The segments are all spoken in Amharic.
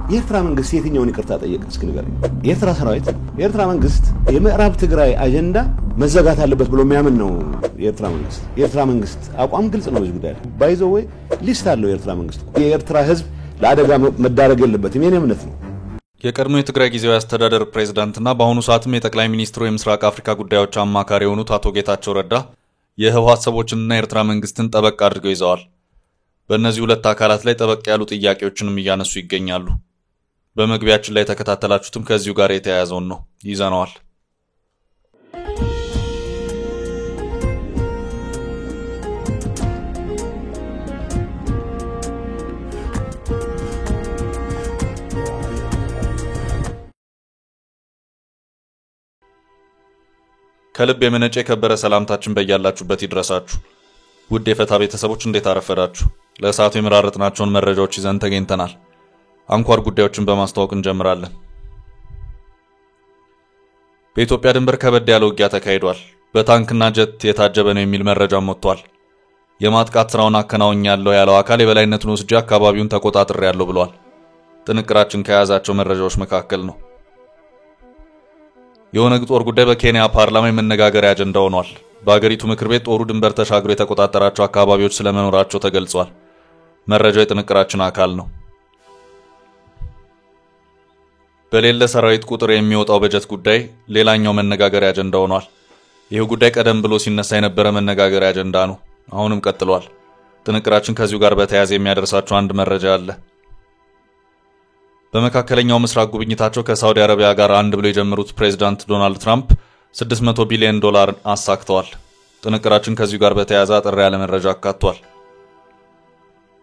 የኤርትራ መንግስት የትኛውን ይቅርታ ጠየቀ እስኪ ንገረኝ የኤርትራ ሰራዊት የኤርትራ መንግስት የምዕራብ ትግራይ አጀንዳ መዘጋት አለበት ብሎ የሚያምን ነው የኤርትራ መንግስት አቋም ግልጽ ነው በዚህ ጉዳይ ባይዘው ወይ ሊስት አለው የኤርትራ ህዝብ ለአደጋ መዳረግ የለበትም የኔ እምነት ነው የቀድሞ የትግራይ ጊዜያዊ አስተዳደር ፕሬዝዳንትና በአሁኑ ሰዓትም የጠቅላይ ሚኒስትሩ የምስራቅ አፍሪካ ጉዳዮች አማካሪ የሆኑት አቶ ጌታቸው ረዳ የህወሓት ሰዎችንና የኤርትራ መንግስትን ጠበቅ አድርገው ይዘዋል በእነዚህ ሁለት አካላት ላይ ጠበቅ ያሉ ጥያቄዎችንም እያነሱ ይገኛሉ በመግቢያችን ላይ ተከታተላችሁትም ከዚሁ ጋር የተያያዘውን ነው ይዘናዋል ከልብ የመነጨ የከበረ ሰላምታችን በእያላችሁበት ይድረሳችሁ ውድ የፈታ ቤተሰቦች እንዴት አረፈዳችሁ ለሰዓቱ የመራረጥናቸውን መረጃዎች ይዘን ተገኝተናል አንኳር ጉዳዮችን በማስተዋወቅ እንጀምራለን በኢትዮጵያ ድንበር ከበድ ያለ ውጊያ ተካሂዷል በታንክና ጀት የታጀበ ነው የሚል መረጃ ወጥቷል የማጥቃት ስራውን አከናውኛለሁ ያለው አካል የበላይነቱን ወስጄ አካባቢውን ተቆጣጥሬያለሁ ብሏል ጥንቅራችን ከያዛቸው መረጃዎች መካከል ነው የኦነግ ጦር ጉዳይ በኬንያ ፓርላማ የመነጋገሪያ አጀንዳ ሆኗል በአገሪቱ ምክር ቤት ጦሩ ድንበር ተሻግሮ የተቆጣጠራቸው አካባቢዎች ስለመኖራቸው ተገልጿል መረጃው የጥንቅራችን አካል ነው በሌለ ሰራዊት ቁጥር የሚወጣው በጀት ጉዳይ ሌላኛው መነጋገሪያ አጀንዳ ሆኗል ይሄው ጉዳይ ቀደም ብሎ ሲነሳ የነበረ መነጋገሪያ አጀንዳ ነው አሁንም ቀጥሏል ጥንቅራችን ከዚሁ ጋር በተያያዘ የሚያደርሳችሁ አንድ መረጃ አለ በመካከለኛው ምስራቅ ጉብኝታቸው ከሳውዲ አረቢያ ጋር አንድ ብሎ የጀመሩት ፕሬዝዳንት ዶናልድ ትራምፕ $600 ቢሊዮን አሳክተዋል ጥንቅራችን ከዚሁ ጋር በተያያዘ አጠር ያለ መረጃ አካቷል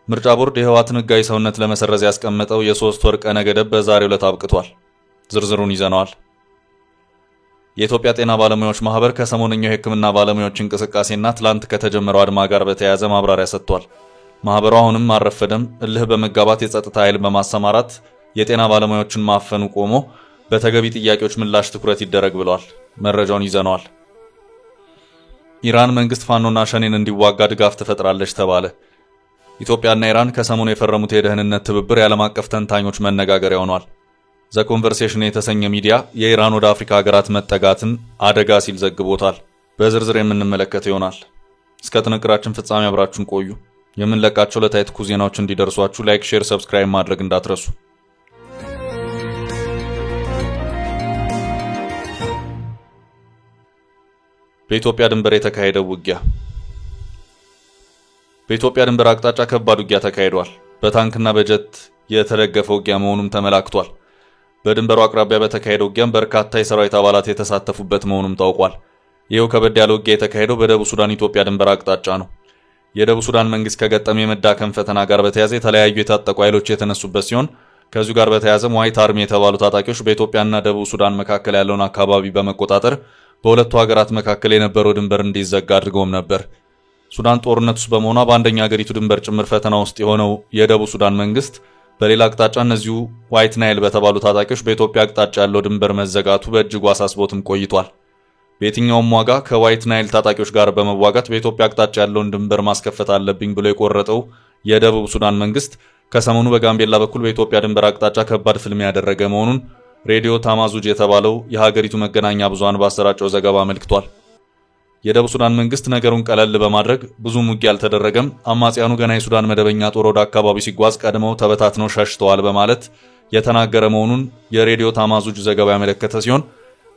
ምርጫ ቦርድ የህወሓትን ህጋዊ ሰውነት ለመሰረዝ ያስቀመጠው የ3 ወር ቀነ ገደብ በዛሬው ዕለት አብቅቷል ዝርዝሩን ይዘናዋል የኢትዮጵያ ጤና ባለሙያዎች ማህበር ከሰሞንኛው የህክምና ባለሙያዎች እንቅስቃሴና ትላንት ከተጀመረው አድማ ጋር በተያያዘ ማብራሪያ ሰጥቷል ማህበሩ አሁንም አረፈደም እልህ በመጋባት የጸጥታ ኃይል በማሰማራት የጤና ባለሙያዎችን ማፈኑ ቆሞ በተገቢ ጥያቄዎች ምላሽ ትኩረት ይደረግ ብለዋል መረጃውን ይዘናዋል ኢራን መንግስት ፋኖና ሸኔን እንዲዋጋ ድጋፍ ትፈጥራለች ተባለ ኢትዮጵያና ኢራን ከሰሞኑ የፈረሙት የደህንነት ትብብር የዓለም አቀፍ ተንታኞች መነጋገሪያ ሆኗል ዘ ኮንቨርሴሽን የተሰኘ ሚዲያ የኢራን ወደ አፍሪካ ሀገራት መጠጋትን አደጋ ሲል ዘግቦታል በዝርዝር የምንመለከተው ይሆናል እስከ ጥንቅራችን ፍጻሜ አብራችሁን ቆዩ የምንለቃቸው ለታይት ኩዜናዎች እንዲደርሷችሁ ላይክ ሼር ሰብስክራይብ ማድረግ እንዳትረሱ በኢትዮጵያ ድንበር የተካሄደው ውጊያ በኢትዮጵያ ድንበር አቅጣጫ ከባድ ውጊያ ተካሂዷል በታንክና በጀት የተደገፈው ውጊያ መሆኑን ተመላክቷል በድንበሩ አቅራቢያ በተካሄደው ውጊያም በርካታ የሰራዊት አባላት የተሳተፉበት መሆኑን ታውቋል ይሄው ከበድ ያለ ውጊያ የተካሄደው በደቡብ ሱዳን ኢትዮጵያ ድንበር አቅጣጫ ነው የደቡብ ሱዳን መንግስት ከገጠመ የመዳከም ፈተና ጋር በተያያዘ የተለያዩ የታጠቁ ኃይሎች የተነሱበት ሲሆን ከዚሁ ጋር በተያያዘ ዋይት አርሚ የተባሉ ታጣቂዎች በኢትዮጵያና ደቡብ ሱዳን መካከል ያለውን አካባቢ በመቆጣጠር በሁለቱ ሀገራት መካከል የነበረው ድንበር እንዲዘጋ አድርገውም ነበር ሱዳን ጦርነት ውስጥ በመሆኗ በአንደኛ ሀገሪቱ ድንበር ጭምር ፈተና ውስጥ የሆነው የደቡብ ሱዳን መንግስት በሌላ አቅጣጫ እነዚሁ ዋይት ናይል በተባሉ ታጣቂዎች በኢትዮጵያ አቅጣጫ ያለው ድንበር መዘጋቱ በእጅጉ አሳስቦትም ቆይቷል በየትኛውም ዋጋ ከዋይት ናይል ታጣቂዎች ጋር በመዋጋት በኢትዮጵያ አቅጣጫ ያለውን ድንበር ማስከፈት አለብኝ ብሎ የቆረጠው የደቡብ ሱዳን መንግስት ከሰሞኑ በጋምቤላ በኩል በኢትዮጵያ ድንበር አቅጣጫ ከባድ ፍልሚያ ያደረገ መሆኑን ሬዲዮ ታማዙጅ የተባለው የሀገሪቱ መገናኛ ብዙሃን ባሰራጨው ዘገባ አመልክቷል የደቡብ ሱዳን መንግስት ነገሩን ቀለል በማድረግ ብዙም ውጊያ አልተደረገም አማጺያኑ ገና የሱዳን መደበኛ ጦር ወደ አካባቢው ሲጓዝ ቀድመው ተበታትነው ሸሽተዋል በማለት የተናገረ መሆኑን የሬዲዮ ታማዙጅ ዘገባ ያመለከተ ሲሆን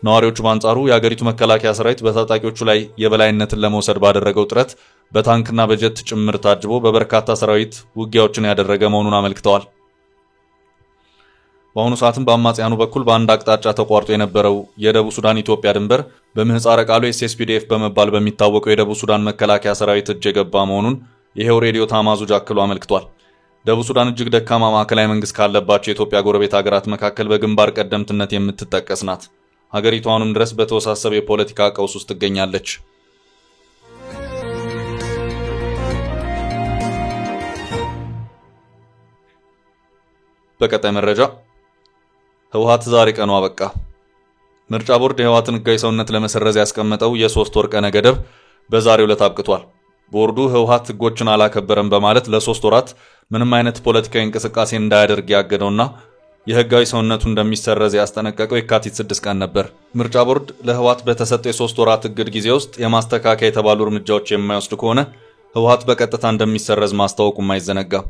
ነዋሪዎቹ በአንጻሩ የሀገሪቱ መከላከያ ሰራዊት በታጣቂዎቹ ላይ የበላይነትን ለመውሰድ ባደረገው ጥረት በታንክና በጀት ጭምር ታጅቦ በበርካታ ሰራዊት ውጊያዎችን ያደረገ መሆኑን አመልክተዋል በአሁኑ ሰዓትም በአማጺያኑ በኩል በአንድ አቅጣጫ ተቋርጦ የነበረው የደቡብ ሱዳን ኢትዮጵያ ድንበር በምህጻረ ቃሉ SSPDF በመባል በሚታወቀው የደቡብ ሱዳን መከላከያ ሰራዊት እጅ የገባ መሆኑን ይሄው ሬዲዮ ታማዙጅ አክሎ አመልክቷል ደቡብ ሱዳን እጅግ ደካማ ማዕከላዊ መንግስት ካለባቸው የኢትዮጵያ ጎረቤት ሀገራት መካከል በግንባር ቀደምትነት የምትጠቀስ ናት ሀገሪቱ አሁንም ድረስ በተወሳሰበ የፖለቲካ ቀውስ ውስጥ ትገኛለች በቀጣይ መረጃ ህወሓት ዛሬ ቀኑ አበቃ ምርጫ ቦርድ የህወሓትን ህጋዊ ሰውነት ለመሰረዝ ያስቀመጠው የ3 ወር ቀነ ገደብ በዛሬው ዕለት አብቅቷል ቦርዱ ህወሓት ህጎችን አላከበረም በማለት ለ3 ወራት ምንም አይነት ፖለቲካዊ እንቅስቃሴ እንዳያደርግ ያገደውና የህጋዊ ሰውነቱ እንደሚሰረዝ ያስጠነቀቀው የካቲት 6 ቀን ነበር። ምርጫ ቦርድ ለህወሓት በተሰጠው የ3 ወራት እግድ ጊዜ ውስጥ የማስተካከያ የተባሉ እርምጃዎች የማይወስድ ከሆነ ህወሓት በቀጥታ እንደሚሰረዝ ማስታወቁም አይዘነጋም።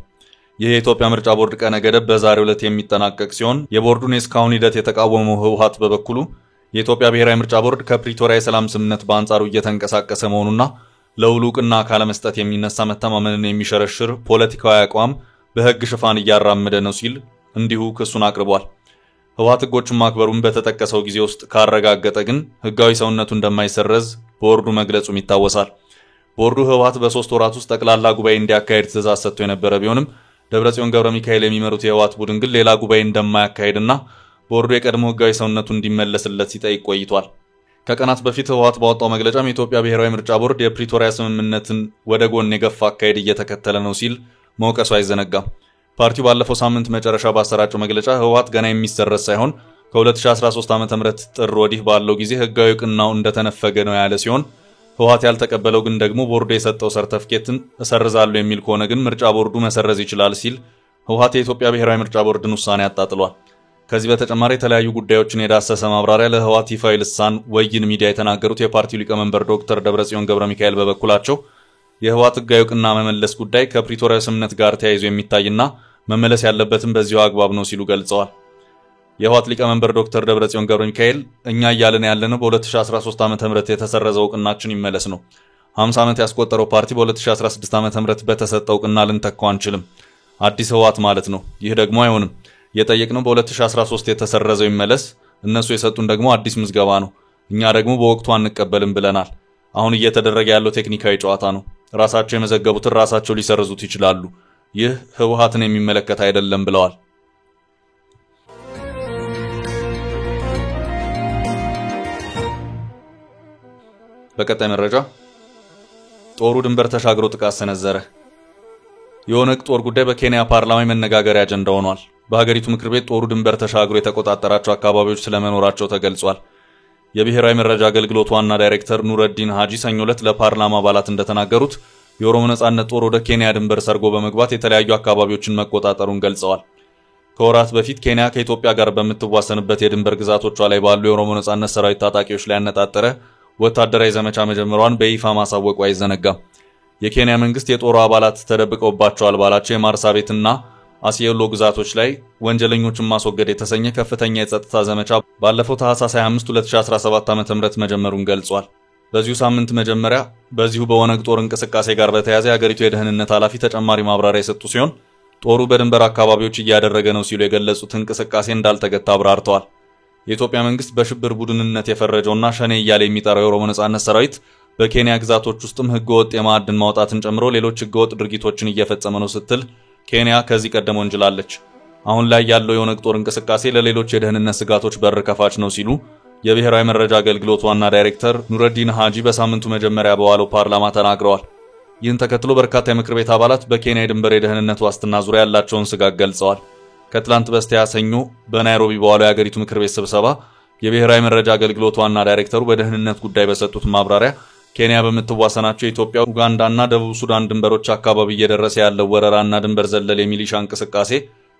ይህ የኢትዮጵያ ምርጫ ቦርድ ቀነ ገደብ በዛሬው ዕለት የሚጠናቀቅ ሲሆን የቦርዱን የእስካሁን ሂደት የተቃወመው ህወሓት በበኩሉ የኢትዮጵያ ብሔራዊ ምርጫ ቦርድ ከፕሪቶሪያ የሰላም ስምምነት በአንጻሩ እየተንቀሳቀሰ መሆኑና ለውሉ ዕውቅና ካለመስጠት የሚነሳ መተማመንን የሚሸረሽር ፖለቲካዊ አቋም በህግ ሽፋን እያራመደ ነው ሲል እንዲሁ ክሱን አቅርቧል። ህወሓት ህጎችን ማክበሩን በተጠቀሰው ጊዜ ውስጥ ካረጋገጠ ግን ህጋዊ ሰውነቱ እንደማይሰረዝ ቦርዱ መግለጹም ይታወሳል። ቦርዱ ህወሓት በ3 ወራት ውስጥ ጠቅላላ ጉባኤ እንዲያካሄድ ትዕዛዝ ሰጥቶ የነበረ ቢሆንም ደብረጽዮን ገብረ ሚካኤል የሚመሩት የህወሓት ቡድን ግን ሌላ ጉባኤ እንደማያካሄድና ቦርዱ የቀድሞ ህጋዊ ሰውነቱ እንዲመለስለት ሲጠይቅ ቆይቷል። ከቀናት በፊት ህወሓት ባወጣው መግለጫም የኢትዮጵያ ብሔራዊ ምርጫ ቦርድ የፕሪቶሪያ ስምምነትን ወደ ጎን የገፋ አካሄድ እየተከተለ ነው ሲል መውቀሱ አይዘነጋም። ፓርቲው ባለፈው ሳምንት መጨረሻ ባሰራጨው መግለጫ ህወሓት ገና የሚሰረዝ ሳይሆን ከ2013 ዓ.ም ጥር ወዲህ ባለው ጊዜ ህጋዊ ዕውቅናው እንደተነፈገ ነው ያለ ሲሆን ህወሓት ያልተቀበለው ግን ደግሞ ቦርዱ የሰጠው ሰርተፍኬትን እሰርዛለሁ የሚል ከሆነ ግን ምርጫ ቦርዱ መሰረዝ ይችላል ሲል ህወሓት የኢትዮጵያ ብሔራዊ ምርጫ ቦርድን ውሳኔ አጣጥሏል። ከዚህ በተጨማሪ የተለያዩ ጉዳዮችን የዳሰሰ ማብራሪያ ለህወሓት ይፋዊ ልሳን ወይን ሚዲያ የተናገሩት የፓርቲው ሊቀመንበር ዶክተር ደብረጽዮን ገብረ ሚካኤል በበኩላቸው የህወሓት ህጋዊ ዕውቅና መመለስ ጉዳይ ከፕሪቶሪያ ስምምነት ጋር ተያይዞ የሚታይና መመለስ ያለበትም በዚሁ አግባብ ነው ሲሉ ገልጸዋል። የህወሓት ሊቀመንበር ዶክተር ደብረጽዮን ገብረ ሚካኤል እኛ እያልን ያለነው በ2013 ዓ.ም የተሰረዘው ዕውቅናችን ይመለስ ነው። 50 ዓመት ያስቆጠረው ፓርቲ በ2016 ዓ.ም በተሰጠው ዕውቅና ልንተካው አንችልም። አዲስ ህወሓት ማለት ነው። ይህ ደግሞ አይሆንም። የጠየቅነው በ2013 የተሰረዘው ይመለስ፣ እነሱ የሰጡን ደግሞ አዲስ ምዝገባ ነው። እኛ ደግሞ በወቅቱ አንቀበልም ብለናል። አሁን እየተደረገ ያለው ቴክኒካዊ ጨዋታ ነው። ራሳቸው የመዘገቡትን ራሳቸው ሊሰርዙት ይችላሉ። ይህ ህወሓትን የሚመለከት አይደለም ብለዋል። በቀጣይ መረጃ ጦሩ ድንበር ተሻግሮ ጥቃት ሰነዘረ። የኦነግ ጦር ጉዳይ በኬንያ ፓርላማ መነጋገሪያ አጀንዳ ሆኗል። በሀገሪቱ ምክር ቤት ጦሩ ድንበር ተሻግሮ የተቆጣጠራቸው አካባቢዎች ስለመኖራቸው ተገልጿል። የብሔራዊ መረጃ አገልግሎት ዋና ዳይሬክተር ኑረዲን ሃጂ ሰኞ ዕለት ለፓርላማ አባላት እንደተናገሩት የኦሮሞ ነጻነት ጦር ወደ ኬንያ ድንበር ሰርጎ በመግባት የተለያዩ አካባቢዎችን መቆጣጠሩን ገልጸዋል። ከወራት በፊት ኬንያ ከኢትዮጵያ ጋር በምትዋሰንበት የድንበር ግዛቶቿ ላይ ባሉ የኦሮሞ ነጻነት ሰራዊት ታጣቂዎች ላይ ያነጣጠረ ወታደራዊ ዘመቻ መጀመሯን በይፋ ማሳወቁ አይዘነጋም። የኬንያ መንግስት የጦሩ አባላት ተደብቀውባቸዋል ባላቸው የማርሳቤትና አሲዮሎ ግዛቶች ላይ ወንጀለኞችን ማስወገድ የተሰኘ ከፍተኛ የጸጥታ ዘመቻ ባለፈው ታህሳስ 25 2017 ዓ.ም መጀመሩን ገልጿል። በዚሁ ሳምንት መጀመሪያ በዚሁ በኦነግ ጦር እንቅስቃሴ ጋር በተያያዘ የሀገሪቱ የደህንነት ኃላፊ ተጨማሪ ማብራሪያ የሰጡ ሲሆን ጦሩ በድንበር አካባቢዎች እያደረገ ነው ሲሉ የገለጹት እንቅስቃሴ እንዳልተገታ አብራርተዋል። የኢትዮጵያ መንግስት በሽብር ቡድንነት የፈረጀውና ሸኔ እያለ የሚጠራው የኦሮሞ ነጻነት ሰራዊት በኬንያ ግዛቶች ውስጥም ህገወጥ የማዕድን ማውጣትን ጨምሮ ሌሎች ህገወጥ ድርጊቶችን እየፈጸመ ነው ስትል ኬንያ ከዚህ ቀደም ወንጅላለች። አሁን ላይ ያለው የኦነግ ጦር እንቅስቃሴ ለሌሎች የደህንነት ስጋቶች በር ከፋች ነው ሲሉ የብሔራዊ መረጃ አገልግሎት ዋና ዳይሬክተር ኑረዲን ሃጂ በሳምንቱ መጀመሪያ በዋለው ፓርላማ ተናግረዋል። ይህን ተከትሎ በርካታ የምክር ቤት አባላት በኬንያ የድንበር የደህንነት ዋስትና ዙሪያ ያላቸውን ስጋት ገልጸዋል። ከትላንት በስቲያ ሰኞ በናይሮቢ በዋለው የሀገሪቱ ምክር ቤት ስብሰባ የብሔራዊ መረጃ አገልግሎት ዋና ዳይሬክተሩ በደህንነት ጉዳይ በሰጡት ማብራሪያ ኬንያ በምትዋሰናቸው የኢትዮጵያ፣ ኡጋንዳና ደቡብ ሱዳን ድንበሮች አካባቢ እየደረሰ ያለው ወረራና ድንበር ዘለል የሚሊሻ እንቅስቃሴ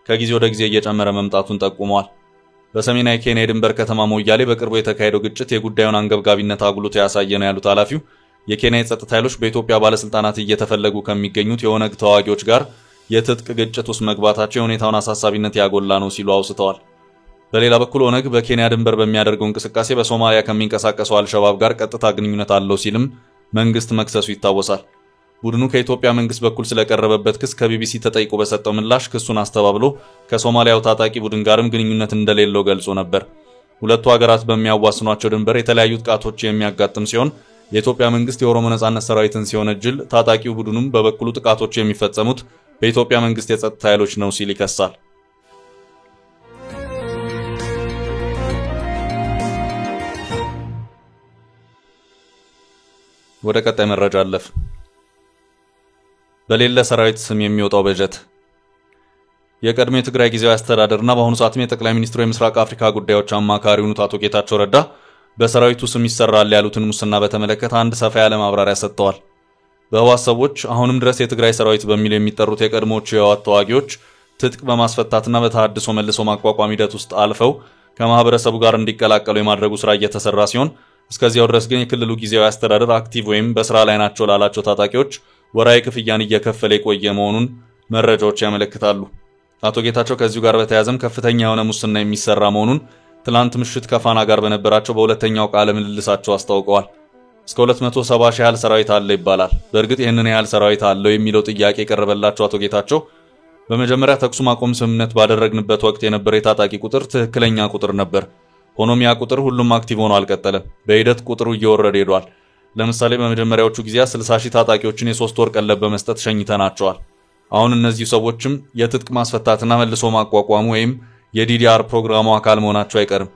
ከጊዜ ወደ ጊዜ እየጨመረ መምጣቱን ጠቁመዋል። በሰሜናዊ ኬንያ የድንበር ከተማ ሞያሌ በቅርቡ የተካሄደው ግጭት የጉዳዩን አንገብጋቢነት አጉልቶ ያሳየ ነው ያሉት ኃላፊው የኬንያ የጸጥታ ኃይሎች በኢትዮጵያ ባለስልጣናት እየተፈለጉ ከሚገኙት የኦነግ ተዋጊዎች ጋር የትጥቅ ግጭት ውስጥ መግባታቸው የሁኔታውን አሳሳቢነት ያጎላ ነው ሲሉ አውስተዋል። በሌላ በኩል ኦነግ በኬንያ ድንበር በሚያደርገው እንቅስቃሴ በሶማሊያ ከሚንቀሳቀሰው አልሸባብ ጋር ቀጥታ ግንኙነት አለው ሲልም መንግስት መክሰሱ ይታወሳል። ቡድኑ ከኢትዮጵያ መንግስት በኩል ስለቀረበበት ክስ ከቢቢሲ ተጠይቆ በሰጠው ምላሽ ክሱን አስተባብሎ ከሶማሊያው ታጣቂ ቡድን ጋርም ግንኙነት እንደሌለው ገልጾ ነበር። ሁለቱ ሀገራት በሚያዋስኗቸው ድንበር የተለያዩ ጥቃቶች የሚያጋጥም ሲሆን የኢትዮጵያ መንግስት የኦሮሞ ነጻነት ሰራዊትን ሲወነጅል፣ ታጣቂው ቡድኑም በበኩሉ ጥቃቶች የሚፈጸሙት በኢትዮጵያ መንግስት የጸጥታ ኃይሎች ነው ሲል ይከሳል። ወደ ቀጣይ መረጃ አለፍ። በሌለ ሰራዊት ስም የሚወጣው በጀት የቀድሞ የትግራይ ጊዜያዊ አስተዳደርና በአሁኑ ሰዓትም የጠቅላይ ሚኒስትሩ የምስራቅ አፍሪካ ጉዳዮች አማካሪ የሆኑት አቶ ጌታቸው ረዳ በሰራዊቱ ስም ይሰራል ያሉትን ሙስና በተመለከተ አንድ ሰፋ ያለ ማብራሪያ ሰጥተዋል። በህወሓት ሰዎች አሁንም ድረስ የትግራይ ሰራዊት በሚል የሚጠሩት የቀድሞዎቹ የህወሓት ተዋጊዎች ትጥቅ በማስፈታትና በተሃድሶ መልሶ ማቋቋም ሂደት ውስጥ አልፈው ከማህበረሰቡ ጋር እንዲቀላቀሉ የማድረጉ ስራ እየተሰራ ሲሆን እስከዚያው ድረስ ግን የክልሉ ጊዜያዊ አስተዳደር አክቲቭ ወይም በስራ ላይ ናቸው ላላቸው ታጣቂዎች ወራዊ ክፍያን እየከፈለ የቆየ መሆኑን መረጃዎች ያመለክታሉ። አቶ ጌታቸው ከዚሁ ጋር በተያያዘም ከፍተኛ የሆነ ሙስና የሚሰራ መሆኑን ትላንት ምሽት ከፋና ጋር በነበራቸው በሁለተኛው ቃለ ምልልሳቸው አስታውቀዋል። እስከ 270 ሺህ ያህል ሰራዊት አለ ይባላል። በእርግጥ ይህንን ያህል ሰራዊት አለው የሚለው ጥያቄ የቀረበላቸው አቶ ጌታቸው በመጀመሪያ ተኩስ ማቆም ስምምነት ባደረግንበት ወቅት የነበረው የታጣቂ ቁጥር ትክክለኛ ቁጥር ነበር። ሆኖም ያ ቁጥር ሁሉም አክቲቭ ሆኖ አልቀጠለም። በሂደት ቁጥሩ እየወረደ ሄዷል። ለምሳሌ በመጀመሪያዎቹ ጊዜያት 60 ሺህ ታጣቂዎችን የ3 ወር ቀለብ በመስጠት ሸኝተናቸዋል። አሁን እነዚህ ሰዎችም የትጥቅ ማስፈታትና መልሶ ማቋቋሙ ወይም የዲዲአር ፕሮግራሙ አካል መሆናቸው አይቀርም።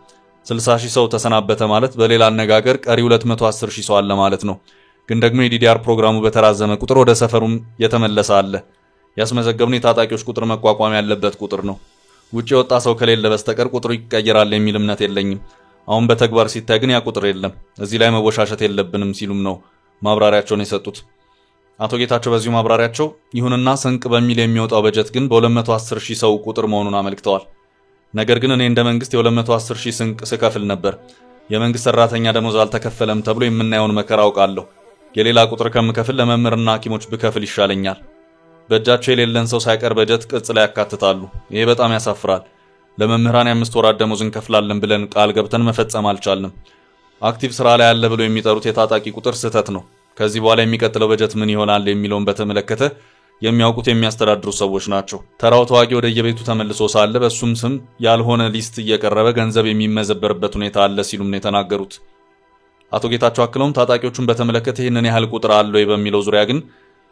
60 ሺህ ሰው ተሰናበተ ማለት በሌላ አነጋገር ቀሪ 210 ሺህ ሰው አለ ማለት ነው። ግን ደግሞ የዲዲአር ፕሮግራሙ በተራዘመ ቁጥር ወደ ሰፈሩም የተመለሰ አለ። ያስመዘገብነው የታጣቂዎች ቁጥር መቋቋም ያለበት ቁጥር ነው። ውጪ የወጣ ሰው ከሌለ በስተቀር ቁጥሩ ይቀየራል የሚል እምነት የለኝም። አሁን በተግባር ሲታይ ግን ያ ቁጥር የለም። እዚህ ላይ መወሻሸት የለብንም ሲሉም ነው ማብራሪያቸውን የሰጡት። አቶ ጌታቸው በዚሁ ማብራሪያቸው ይሁንና ስንቅ በሚል የሚወጣው በጀት ግን በ210 ሺህ ሰው ቁጥር መሆኑን አመልክተዋል። ነገር ግን እኔ እንደ መንግስት የ210 ሺህ ስንቅ ስከፍል ነበር። የመንግስት ሰራተኛ ደሞዝ አልተከፈለም ተብሎ የምናየውን መከራ አውቃለሁ። የሌላ ቁጥር ከምከፍል ለመምህርና ሐኪሞች ብከፍል ይሻለኛል። በእጃቸው የሌለን ሰው ሳይቀር በጀት ቅጽ ላይ ያካትታሉ። ይሄ በጣም ያሳፍራል። ለመምህራን የ5 ወራት ደሞዝ እንከፍላለን ብለን ቃል ገብተን መፈጸም አልቻልንም። አክቲቭ ስራ ላይ ያለ ብለው የሚጠሩት የታጣቂ ቁጥር ስህተት ነው። ከዚህ በኋላ የሚቀጥለው በጀት ምን ይሆናል የሚለውን በተመለከተ የሚያውቁት የሚያስተዳድሩ ሰዎች ናቸው። ተራው ተዋጊ ወደ የቤቱ ተመልሶ ሳለ በሱም ስም ያልሆነ ሊስት እየቀረበ ገንዘብ የሚመዘበርበት ሁኔታ አለ ሲሉም ነው የተናገሩት። አቶ ጌታቸው አክለውም ታጣቂዎቹን በተመለከተ ይህንን ያህል ቁጥር አለው በሚለው ዙሪያ ግን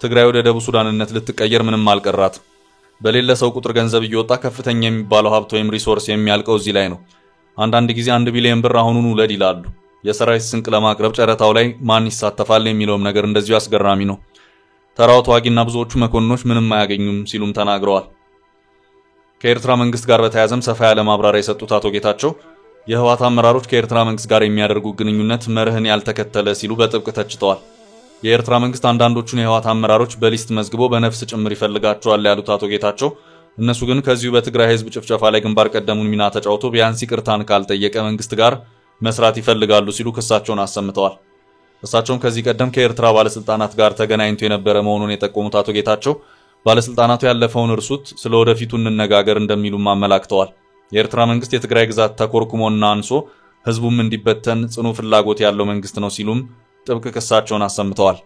ትግራይ ወደ ደቡብ ሱዳንነት ልትቀየር ምንም አልቀራት። በሌለ ሰው ቁጥር ገንዘብ እየወጣ ከፍተኛ የሚባለው ሀብት ወይም ሪሶርስ የሚያልቀው እዚህ ላይ ነው። አንዳንድ ጊዜ 1 ቢሊዮን ብር አሁኑን ውለድ ይላሉ። የሰራዊት ስንቅ ለማቅረብ ጨረታው ላይ ማን ይሳተፋል የሚለውም ነገር እንደዚሁ አስገራሚ ነው። ተራው ተዋጊና ብዙዎቹ መኮንኖች ምንም አያገኙም ሲሉም ተናግረዋል። ከኤርትራ መንግስት ጋር በተያያዘም ሰፋ ያለ ማብራሪያ የሰጡት አቶ ጌታቸው የህወሓት አመራሮች ከኤርትራ መንግስት ጋር የሚያደርጉ ግንኙነት መርህን ያልተከተለ ሲሉ በጥብቅ ተችተዋል። የኤርትራ መንግስት አንዳንዶቹን የህወሓት አመራሮች በሊስት መዝግቦ በነፍስ ጭምር ይፈልጋቸዋል ያሉት አቶ ጌታቸው እነሱ ግን ከዚሁ በትግራይ ህዝብ ጭፍጨፋ ላይ ግንባር ቀደሙን ሚና ተጫውቶ ቢያንስ ይቅርታን ካልጠየቀ መንግስት ጋር መስራት ይፈልጋሉ ሲሉ ክሳቸውን አሰምተዋል። እሳቸውም ከዚህ ቀደም ከኤርትራ ባለስልጣናት ጋር ተገናኝቶ የነበረ መሆኑን የጠቆሙት አቶ ጌታቸው ባለስልጣናቱ ያለፈውን እርሱት ስለ ወደፊቱ እንነጋገር እንደሚሉም አመላክተዋል። የኤርትራ መንግስት የትግራይ ግዛት ተኮርኩሞና አንሶ ህዝቡም እንዲበተን ጽኑ ፍላጎት ያለው መንግስት ነው ሲሉም ጥብቅ ክሳቸውን አሰምተዋል።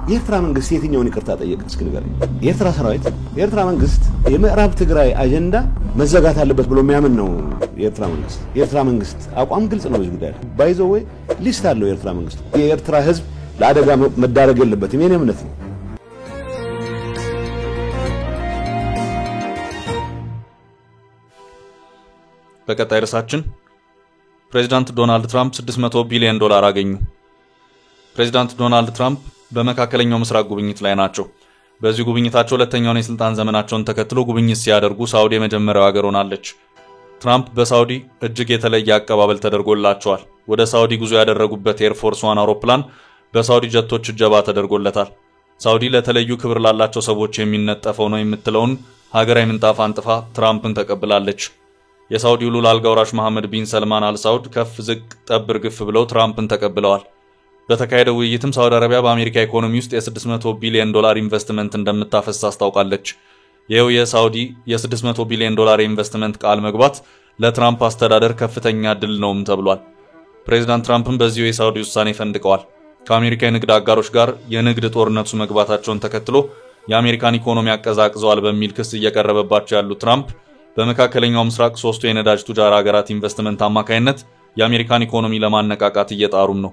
የኤርትራ መንግስት የትኛውን ይቅርታ ጠየቀ? እስኪ ንገረኝ። የኤርትራ ሰራዊት የኤርትራ መንግስት የምዕራብ ትግራይ አጀንዳ መዘጋት አለበት ብሎ የሚያምን ነው የኤርትራ መንግስት አቋም ግልጽ ነው። በዚህ ጉዳይ ባይዘው ወይ ሊስት አለው የኤርትራ መንግስት። የኤርትራ ህዝብ ለአደጋ መዳረግ የለበትም የኔ እምነት ነው። በቀጣይ ርዕሳችን ፕሬዚዳንት ዶናልድ ትራምፕ $600 ቢሊዮን አገኙ። ፕሬዚዳንት ዶናልድ ትራምፕ በመካከለኛው ምስራቅ ጉብኝት ላይ ናቸው። በዚህ ጉብኝታቸው ሁለተኛውን የስልጣን ዘመናቸውን ተከትሎ ጉብኝት ሲያደርጉ ሳውዲ የመጀመሪያው ሀገር ሆናለች። ትራምፕ በሳውዲ እጅግ የተለየ አቀባበል ተደርጎላቸዋል። ወደ ሳውዲ ጉዞ ያደረጉበት ኤርፎርስ ዋን አውሮፕላን በሳውዲ ጀቶች እጀባ ተደርጎለታል። ሳውዲ ለተለዩ ክብር ላላቸው ሰዎች የሚነጠፈው ነው የምትለውን ሀገራዊ ምንጣፍ አንጥፋ ትራምፕን ተቀብላለች። የሳውዲው ሉል አልጋ ወራሽ መሐመድ ቢን ሰልማን አልሳውድ ከፍ ዝቅ ጠብር ግፍ ብለው ትራምፕን ተቀብለዋል። በተካሄደው ውይይትም ሳውዲ አረቢያ በአሜሪካ ኢኮኖሚ ውስጥ $600 ቢሊዮን ኢንቨስትመንት እንደምታፈስ አስታውቃለች። ይኸው የሳውዲ $600 ቢሊዮን የኢንቨስትመንት ቃል መግባት ለትራምፕ አስተዳደር ከፍተኛ ድል ነውም ተብሏል። ፕሬዚዳንት ትራምፕም በዚሁ የሳውዲ ውሳኔ ፈንድቀዋል። ከአሜሪካ የንግድ አጋሮች ጋር የንግድ ጦርነቱ መግባታቸውን ተከትሎ የአሜሪካን ኢኮኖሚ አቀዛቅዘዋል በሚል ክስ እየቀረበባቸው ያሉት ትራምፕ በመካከለኛው ምስራቅ ሶስቱ የነዳጅ ቱጃር ሀገራት ኢንቨስትመንት አማካይነት የአሜሪካን ኢኮኖሚ ለማነቃቃት እየጣሩም ነው።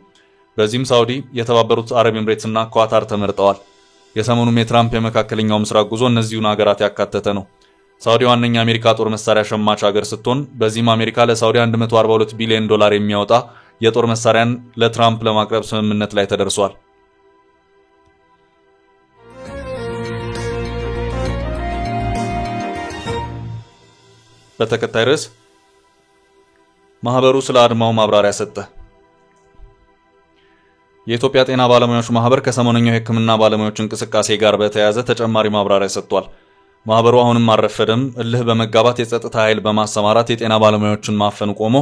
በዚህም ሳውዲ፣ የተባበሩት አረብ ኤምሬትስ እና ኳታር ተመርጠዋል። የሰሞኑም የትራምፕ የመካከለኛው ምስራቅ ጉዞ እነዚሁን ሀገራት ያካተተ ነው። ሳውዲ ዋነኛ የአሜሪካ ጦር መሳሪያ ሸማች ሀገር ስትሆን በዚህም አሜሪካ ለሳውዲ $142 ቢሊዮን የሚያወጣ የጦር መሳሪያን ለትራምፕ ለማቅረብ ስምምነት ላይ ተደርሷል። በተከታይ ርዕስ ማህበሩ ስለ አድማው ማብራሪያ ሰጠ። የኢትዮጵያ ጤና ባለሙያዎች ማህበር ከሰሞነኛው የሕክምና ባለሙያዎች እንቅስቃሴ ጋር በተያያዘ ተጨማሪ ማብራሪያ ሰጥቷል። ማህበሩ አሁንም አረፈደም እልህ በመጋባት የጸጥታ ኃይል በማሰማራት የጤና ባለሙያዎችን ማፈኑ ቆሞ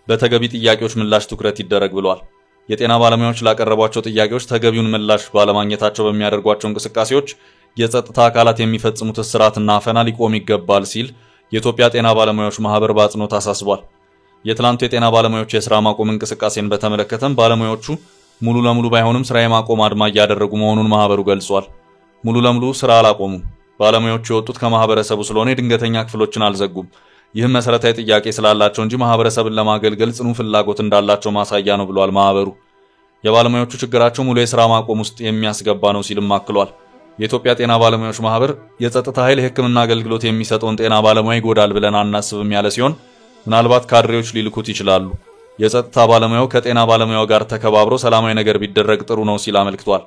በተገቢ ጥያቄዎች ምላሽ ትኩረት ይደረግ ብሏል። የጤና ባለሙያዎች ላቀረቧቸው ጥያቄዎች ተገቢውን ምላሽ ባለማግኘታቸው በሚያደርጓቸው እንቅስቃሴዎች የጸጥታ አካላት የሚፈጽሙት እስራትና አፈና ሊቆም ይገባል ሲል የኢትዮጵያ ጤና ባለሙያዎች ማህበር በአጽንኦት አሳስቧል። የትላንቱ የጤና ባለሙያዎች የሥራ ማቆም እንቅስቃሴን በተመለከተም ባለሙያዎቹ ሙሉ ለሙሉ ባይሆንም ስራ የማቆም አድማ እያደረጉ መሆኑን ማህበሩ ገልጿል። ሙሉ ለሙሉ ስራ አላቆሙም። ባለሙያዎቹ የወጡት ከማህበረሰቡ ስለሆነ የድንገተኛ ክፍሎችን አልዘጉም። ይህም መሰረታዊ ጥያቄ ስላላቸው እንጂ ማህበረሰብን ለማገልገል ጽኑ ፍላጎት እንዳላቸው ማሳያ ነው ብሏል ማህበሩ። የባለሙያዎቹ ችግራቸው ሙሉ የሥራ ማቆም ውስጥ የሚያስገባ ነው ሲልም አክሏል። የኢትዮጵያ ጤና ባለሙያዎች ማህበር የጸጥታ ኃይል የሕክምና አገልግሎት የሚሰጠውን ጤና ባለሙያ ይጎዳል ብለን አናስብም ያለ ሲሆን ምናልባት ካድሬዎች ሊልኩት ይችላሉ። የጸጥታ ባለሙያው ከጤና ባለሙያው ጋር ተከባብሮ ሰላማዊ ነገር ቢደረግ ጥሩ ነው ሲል አመልክቷል።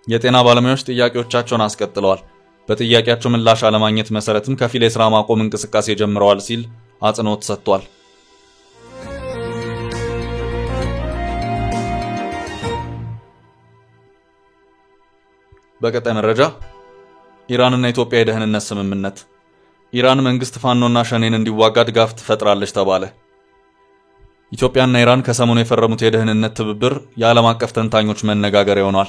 የጤና ባለሙያዎች ጥያቄዎቻቸውን አስቀጥለዋል። በጥያቄያቸው ምላሽ አለማግኘት መሰረትም ከፊል የሥራ ማቆም እንቅስቃሴ ጀምረዋል ሲል አጽንኦት ሰጥቷል። በቀጣይ መረጃ ኢራንና ኢትዮጵያ የደህንነት ስምምነት። ኢራን መንግስት ፋኖና ሸኔን እንዲዋጋ ድጋፍ ትፈጥራለች ተባለ። ኢትዮጵያና ኢራን ከሰሞኑ የፈረሙት የደህንነት ትብብር የዓለም አቀፍ ተንታኞች መነጋገሪያ ሆኗል።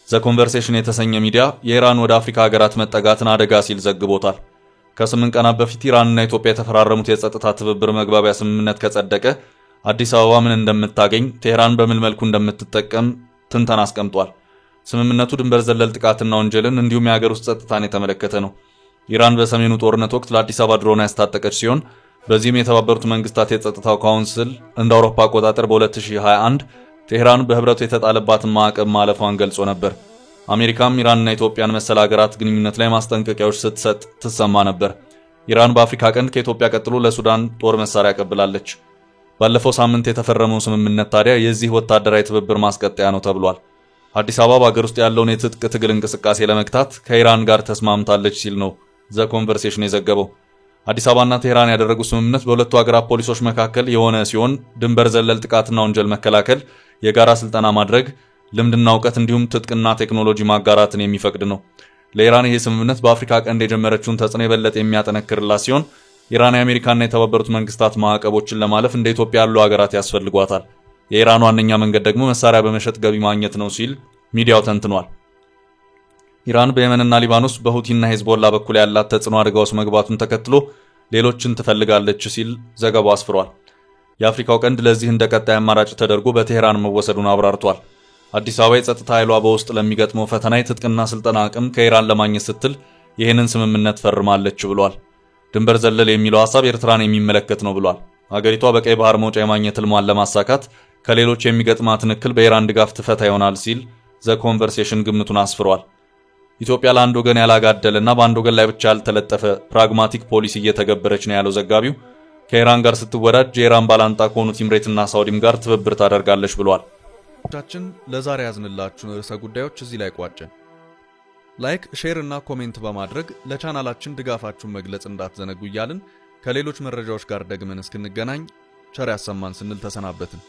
ዘ ኮንቨርሴሽን የተሰኘ ሚዲያ የኢራን ወደ አፍሪካ ሀገራት መጠጋትን አደጋ ሲል ዘግቦታል። ከ8 ቀናት በፊት ኢራንና ኢትዮጵያ የተፈራረሙት የጸጥታ ትብብር መግባቢያ ስምምነት ከጸደቀ አዲስ አበባ ምን እንደምታገኝ፣ ቴህራን በምን መልኩ እንደምትጠቀም ትንተና አስቀምጧል። ስምምነቱ ድንበር ዘለል ጥቃትና ወንጀልን እንዲሁም የሀገር ውስጥ ጸጥታን የተመለከተ ነው። ኢራን በሰሜኑ ጦርነት ወቅት ለአዲስ አበባ ድሮን ያስታጠቀች ሲሆን በዚህም የተባበሩት መንግስታት የጸጥታው ካውንስል እንደ አውሮፓ አቆጣጠር በ2021 ቴህራን በህብረቱ የተጣለባትን ማዕቀብ ማለፏን ገልጾ ነበር። አሜሪካም ኢራንና ኢትዮጵያን መሰል ሀገራት ግንኙነት ላይ ማስጠንቀቂያዎች ስትሰጥ ትሰማ ነበር። ኢራን በአፍሪካ ቀንድ ከኢትዮጵያ ቀጥሎ ለሱዳን ጦር መሳሪያ ቀብላለች። ባለፈው ሳምንት የተፈረመው ስምምነት ታዲያ የዚህ ወታደራዊ ትብብር ማስቀጠያ ነው ተብሏል። አዲስ አበባ በአገር ውስጥ ያለውን የትጥቅ ትግል እንቅስቃሴ ለመግታት ከኢራን ጋር ተስማምታለች ሲል ነው ዘ ኮንቨርሴሽን የዘገበው። አዲስ አበባና ቴህራን ያደረጉት ስምምነት በሁለቱ ሀገራት ፖሊሶች መካከል የሆነ ሲሆን ድንበር ዘለል ጥቃትና ወንጀል መከላከል፣ የጋራ ስልጠና ማድረግ፣ ልምድና እውቀት እንዲሁም ትጥቅና ቴክኖሎጂ ማጋራትን የሚፈቅድ ነው። ለኢራን ይህ ስምምነት በአፍሪካ ቀንድ የጀመረችውን ተጽዕኖ የበለጠ የሚያጠነክርላት ሲሆን ኢራን የአሜሪካና የተባበሩት መንግስታት ማዕቀቦችን ለማለፍ እንደ ኢትዮጵያ ያሉ ሀገራት ያስፈልጓታል። የኢራን ዋነኛ መንገድ ደግሞ መሳሪያ በመሸጥ ገቢ ማግኘት ነው ሲል ሚዲያው ተንትኗል። ኢራን በየመንና ሊባኖስ በሁቲና ሄዝቦላ በኩል ያላት ተጽዕኖ አደጋ ውስጥ መግባቱን ተከትሎ ሌሎችን ትፈልጋለች ሲል ዘገባው አስፍሯል። የአፍሪካው ቀንድ ለዚህ እንደ ቀጣይ አማራጭ ተደርጎ በቴህራን መወሰዱን አብራርቷል። አዲስ አበባ የጸጥታ ኃይሏ በውስጥ ለሚገጥመው ፈተና የትጥቅና ስልጠና አቅም ከኢራን ለማግኘት ስትል ይህንን ስምምነት ፈርማለች ብሏል። ድንበር ዘለል የሚለው ሐሳብ ኤርትራን የሚመለከት ነው ብሏል። ሀገሪቷ በቀይ ባህር መውጫ የማግኘት ህልሟን ለማሳካት ከሌሎች የሚገጥማትን እክል በኢራን ድጋፍ ትፈታ ይሆናል ሲል ዘ ኮንቨርሴሽን ግምቱን አስፍሯል። ኢትዮጵያ ለአንድ ወገን ያላጋደለና በአንድ ወገን ላይ ብቻ ያልተለጠፈ ፕራግማቲክ ፖሊሲ እየተገበረች ነው ያለው ዘጋቢው ከኢራን ጋር ስትወዳጅ የኢራን ባላንጣ ከሆኑት ኢምሬትና ሳውዲም ጋር ትብብር ታደርጋለች ብሏል። ቻችን ለዛሬ ያዝንላችሁን ርዕሰ ጉዳዮች እዚህ ላይ ቋጨን። ላይክ፣ ሼር እና ኮሜንት በማድረግ ለቻናላችን ድጋፋችሁን መግለጽ እንዳትዘነጉ እያልን ከሌሎች መረጃዎች ጋር ደግመን እስክንገናኝ ቸር ያሰማን ስንል ተሰናበትን።